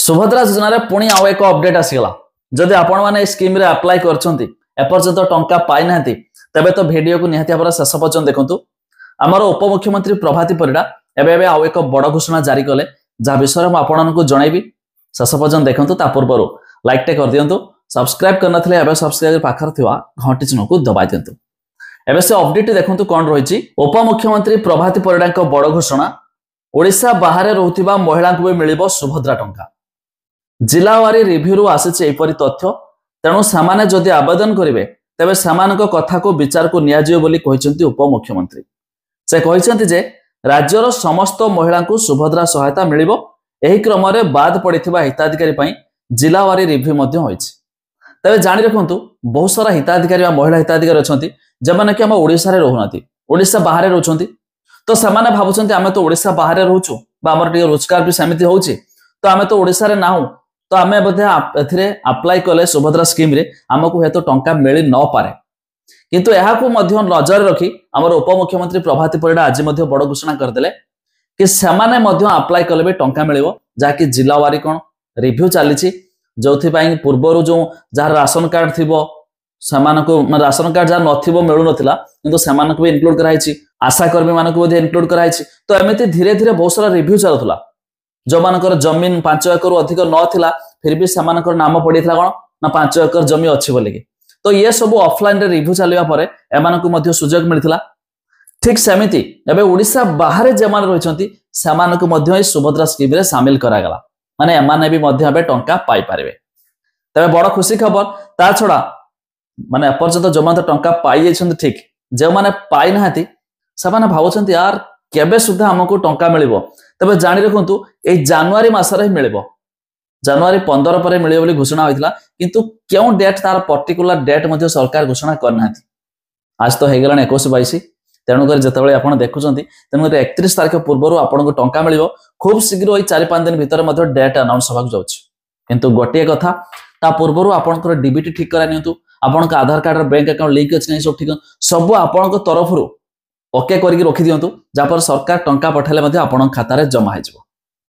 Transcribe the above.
सुभद्रा योजना पुणी आउ एक अपडेट आसीगला जदि आपण मैंने स्कीम रे अप्लाई करछंती एपर्यंत टंका पाई नांती तबे तो वीडियो को निहाती भाव शेष पर्यंत देखंतु। आमर उपमुख्यमंत्री प्रभाती परिडा एबे आउ एक बड़ घोषणा जारी कले जहाँ विषय में आपको जनइबी शेष पर्यंत देखंतु। ता पूर्व लाइक टे कर दियंतु, सब्सक्राइब करनथले एबे सब्सक्राइब पाखर थिवा घंटी चिन्ह को दबाई दियंतु। एबे से अपडेट देखंतु कोन रहिछि। उपमुख्यमंत्री प्रभाती परिडा बड़ घोषणा, ओडिशा बाहर रहउथिबा महिला को भी मिलिबो सुभद्रा टंका। जिलावारी रिव्यू आसीचे एपरि तथ्य, तेणु सामाने जदि आवेदन करिवे तेबे सामानक कथा को विचार को नियाजियो बोली कहिसेंती उपमुख्यमंत्री। से कहिसेंती जे राज्यर समस्त महिला को सुभद्रा सहायता मिलिबो। एही क्रम रे बाद पड़िथिबा हिताधिकारी पई जिलावारी रिव्यू मध्ये होइछि। तबे जानि रखंतु बहुत सारा हिताधिकारी वा महिला हिताधिकारी अछंती जमाने कि हम ओडिसा रे रहउनाती, ओडिसा बाहर रहउछंती। तो सामाने भाबुछंती आमे तो ओडिसा बाहर रहउछु बा हमर टिके रोजगार भी समिति होउछि, तो आमे तो ओडिसा रे नाहु, तो आमे बोधे एथिरे अप्लाई कले सुभद्रा स्कीम रे हमकु हेतु टंका मिली न पारे। किंतु एहा को मध्य नजर रखी हमर उपमुख्यमंत्री प्रभाती परिडा आज मध्य बड़ घोषणा करदेले कि सेमाने मध्य अप्लाई कले भी टंका मिलिबो, जाकि जिलावारी कोन रिव्यू चलीछि। जोथि पई पूर्वरु जो जहार राशन कार्ड थिबो सेमानको राशन कार्ड जहार नथिबो मिलु नथिला, किंतु सेमानको भी इंक्लूड कराइछि, आशा कर्मी मानको भी इंक्लूड कराइछि। तो एमिति धीरे धीरे बहुत सारा रिव्यू चलुथला। जो मानकर जमीन 5 एकर अधिक नथिला फिर भी सेमानकर नाम पड़ीथला कोन ना 5 एकर जमी अछि बोली कि। तो ये सब ऑफलाइन रे रिव्यू चलिया परे एमानको मध्य सुजोग मिलथिला। ठीक सेमिति एबे ओडिसा बाहर जे मान रहिसंती सेमानको मध्य सुभद्रा स्कीम रे शामिल करा गला, माने एमाने भी मध्य एबे टंका पाई पारिबे। तबे बड़ खुशी खबर। ता छडा माने अपर्यंत जो मान टंका पाई जाइछंती, ठीक जे माने पाई नाहती से माने भाबुछंती यार केबे सुद्धा हमको टंका मिलिबो। तबे जानि रखंतु ए जनवरी मासरे ही मिलिबो, जनवरी 15 पर मिलिबो बोली घोषणा होइतला। किंतु क्यों डेट तार पर्टिकुलर डेट मध्य सरकार घोषणा करनाथि। आज तो हेगलान 21-22, तेणुकर जितेबाला आपण देखुचंती तेणुकर 31 तारिख पूर्व आपको टंका मिलिबो। खूब शीघ्र 4-5 दिन भीतर मध्य डेट अनाउंस होबाक जाउछि। किंतु गोटे कथा, ता पूर्व आपनकर डीबीटी ठीक करा नियंतु, आपनका आधार कार्ड बैंक अकाउंट लिंक अछि नै सब ठीक सब आपनक तरफरु ओके करके रखी दियंतु, जहाँ पर सरकार टंका पठाइले मध्य आपन खाता रे जमा हो।